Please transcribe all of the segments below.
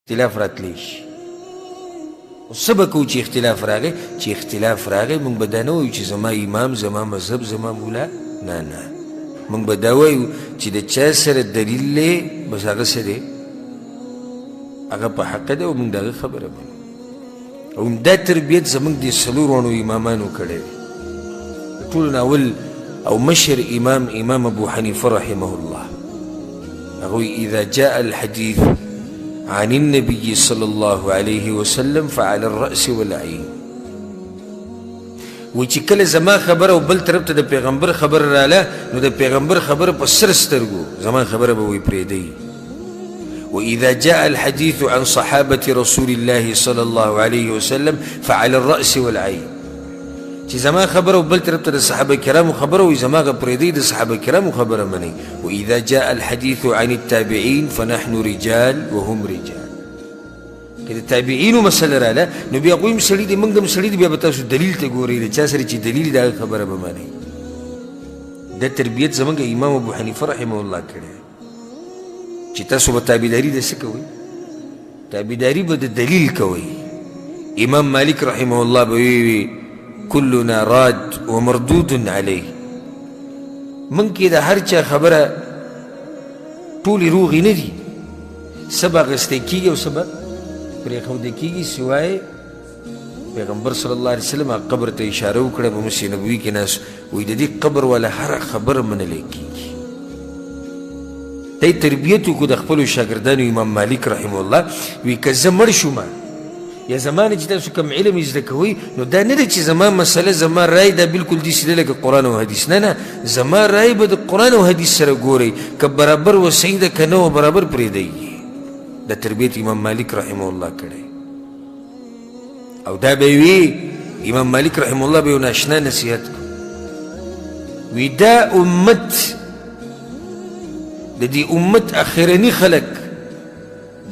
اختلاف راتلی شي. څه به کوو چې اختلاف راغی؟ چې اختلاف راغی موږ به دا نه وایو چې زما امام زما مذهب زما مولا، نه نه، موږ به دا وایو چې د چا سره دلیل دی بس هغه څه دی، هغه په حقه دی او موږ د هغه خبره منو. او همدا تربیت زموږ د څلورو امامانو کړی دی. د ټولو نه اول او مشر امام ابو حنیفه رحمه الله، هغوی اذا جاء الحديث عن النبي صلى الله عليه وسلم فعلى الرأس والعين. وی چې کله زما خبره او بل طرف ته د پیغمبر خبره راله نو د پیغمبر خبره په سر سترګو زما خبره به وی پرېږدئ. وإذا جاء الحديث عن صحابة رسول الله صلى الله عليه وسلم فعلى الرأس والعين. چې زما خبره او بل طرف ته د صحابه کرامو خبره وي زما هغه پرېږدئ، د صحابه کرامو خبره منئ. وإذا جاء الحديث عن التابعين فنحن رجال وهم رجال. که د تابعینو مسله راله نو بیا هغوی هم سړي دي موږ هم سړي دي، بیا به تاسو دلیل ته ګورئ، د چا سره چې دلیل د هغه خبره به منئ. دا تربیت زموږ امام ابو حنیفه رحمه الله کړی چې تاسو به تابعداري د څه کوئ؟ تابعداري به د دلیل کوئ. امام مالک رحمه الله به وی كلنا راد ومردود عليه. من کې د هر چا خبره ټولې روغې نه دي، څه به اخیستی کېږي او څه به پرېښودی کېږي، سوای پیغمبر صلی الله علیه وسلم هغه قبر ته اشاره وکړه په مسجد نبوي کې ناست، وایي د دې قبر والا هره خبره منلی کېږي. دی تربیت وکړو د خپلو شاګردانو. امام مالک رحمه الله وی که زه مړ شومه یا زما نه چې تاسو کوم علم زده کوئ نو دا نه ده چې زما مسله زما رای دا بلکل داسې ده لکه قرآن او حدیث، نه نه، زما رای به د قرآن او حدیث سره ګورئ، که برابر و صحیح ده که نه و برابر پرېږدئ. دا تربیت امام مالک رحمه الله کړی. او دا به وي امام مالک رحمه الله به یو ناشنا نصیحت وی دا امت د دې امت اخرني خلک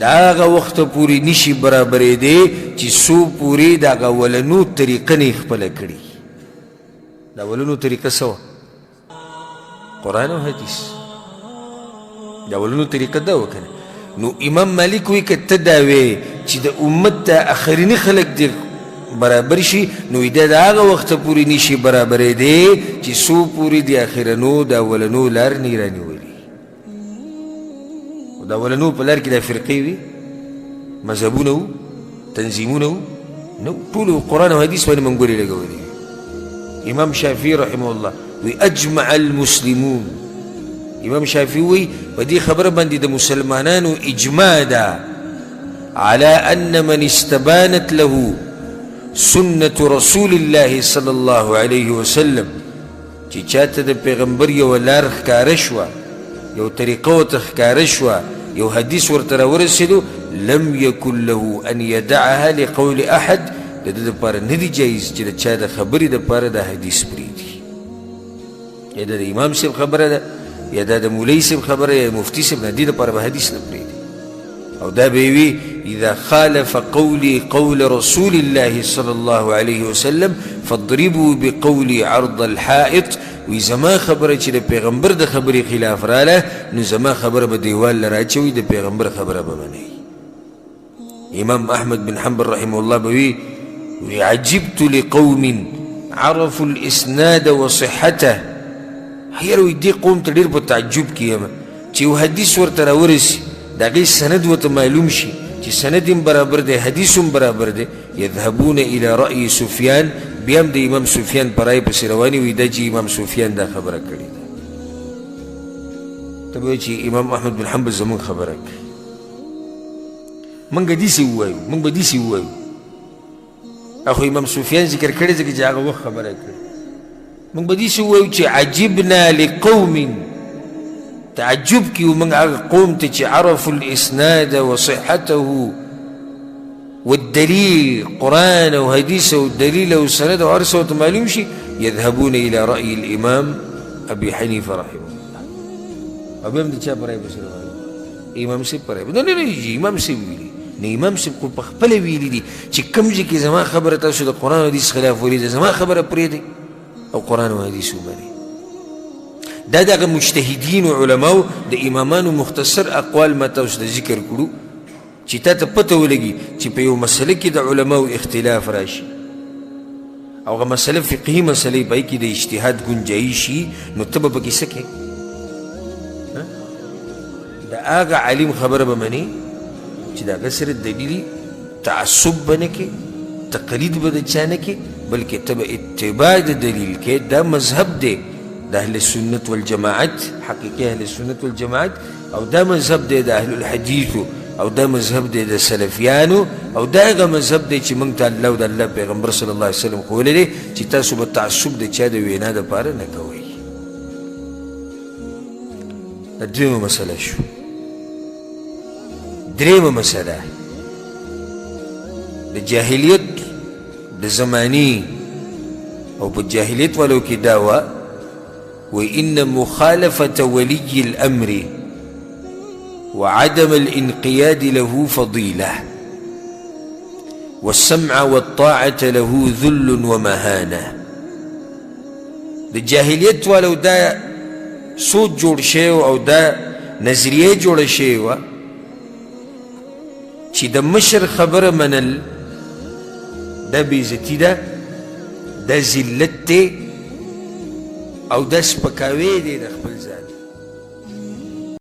دا هغه وخته پورې نشي برابرېدی چې څو پورې د هغه اولنو طریقه نه یې خپله کړي. د اولنو طریقه څه وه؟ قرآن او حدیث. د اولنو طریقه دا وه که نه؟ نو امام مالک وایي که ته دا وې چې د امت د اخرني خلک دې برابر شي نو دا د هغه وخته پورې نشي برابرېدی چې څو پورې د اخرنو د اولنو لار نه یې رانیولي. دا اولنو په لار کې دا فرقې وي، مذهبونه وو، تنظیمونه وو، نو ټولو قرآن او حدیث باندې منګورې لګولې. امام شافعي رحمه الله وی اجمع المسلمون، امام شافعي وی په دې خبره باندې د مسلمانانو اجماع ده على ان من استبانت له سنة رسول الله صلی الله علیه وسلم، چې چاته د پیغمبر یو لار ښکاره شوه، یو طریقه ورته ښکاره شوه، یو حدیث ورته راورسېدو، لم یکن له ان یدعها لقول احد، د ده دپاره نه دي جایز چې د چا د خبرې دپاره دا حدیث پرېږدي. یا دا د امام صاحب خبره ده یا دا د مولوي صاحب خبره یا مفتي صاحب، د دې دپاره به حدیث نه پرېږدي. او دا به وي اذا خالف قولي قول رسول الله صلی الله علیه وسلم فاضربوا بقولي عرض الحائط. وی زما خبره چې د پیغمبر د خبرې خلاف راله نو زما خبره به دیوال له راچوي، د پیغمبر خبره به منئ. امام احمد بن حنبل رحمه الله به وی عجبت لقوم عرفوا الاسناد وصحته. حیره وی دې قوم ته ډېر په تعجب کې یم چې یو حدیث ورته راورسي د هغې سند ورته معلوم شي چې سند هم برابر دی حدیث هم برابر دی. یذهبون الى رأي سفیان، بیا هم د امام سفیان په رای پسې رواني وي دا چې امام سفیان دا خبره کړې ده. ته به وایې چې امام احمد بن حنبل زموږ خبره کوي، موږ داسې ووایو، موږ به داسې ووایو. خو امام سفیان ذکر کړی ځکه چې هغه وخت خبره کړې. موږ به داسې ووایو چې عجبنا لقوم، تعجب کیو موږ هغه قوم ته چې عرفوا الاسناد وصحته والدليل، قرآن او حديث او دليل او سند او هر څه ورته معلوم شي، يذهبون الى رأي الامام ابي حنيفه رحمه الله. او بیا هم د چا په رای پسې روان؟ امام صاحب په رای. نه نه نه، امام صاحب ویلي نه، امام صاحب خو په خپله ویلي دي چې کوم ځای کې زما خبره تاسو د قرآن او حدیث خلاف ولیده زما خبره پرېږدئ او قرآن او حدیث ومنئ. دا دغه مجتهدین او علماو د امامانو مختصر اقوال ما تاسو ته ذکر کړو چې تا ته پته ولګي چې په یو مسله کې د علماو اختلاف راشي او هغه مسله فقهي مسلې په کې د اجتهاد ګنجایي شي نو ته به پکې څه کوې د هغه عالم خبره به منې چې د هغه سره دلیلي تعصب به نه کې تقلید به د چا نه کې بلکې ته به اتباع د دلیل کې دا مذهب دی د اهل سنت والجماعت حقیقي اهل سنت والجماعت او دا مذهب دی د اهل الحدیثو او دا مذهب دی د سلفیانو او دا هغه مذهب دی چې موږ ته الله او د الله پیغمبر صلی الله علیه وسلم ښوولی دی چې تاسو به تعصب د چا د وینا دپاره نه کوئ دا دویمه مسله شو دریمه مسله د جاهلیت د زمانی او په جاهلیت والو کې دا وه وإن مخالفة ولي الأمر وعدم الانقياد له فضيلة والسمع والطاعة له ذل ومهانة د جاهلیت والو دا سوچ جوړ شوی او دا نظریه جوړه شوې وه چې د مشر خبره منل دا بېعزتي ده دا ذلت دی او دا سپکاوی دی د خپل ځان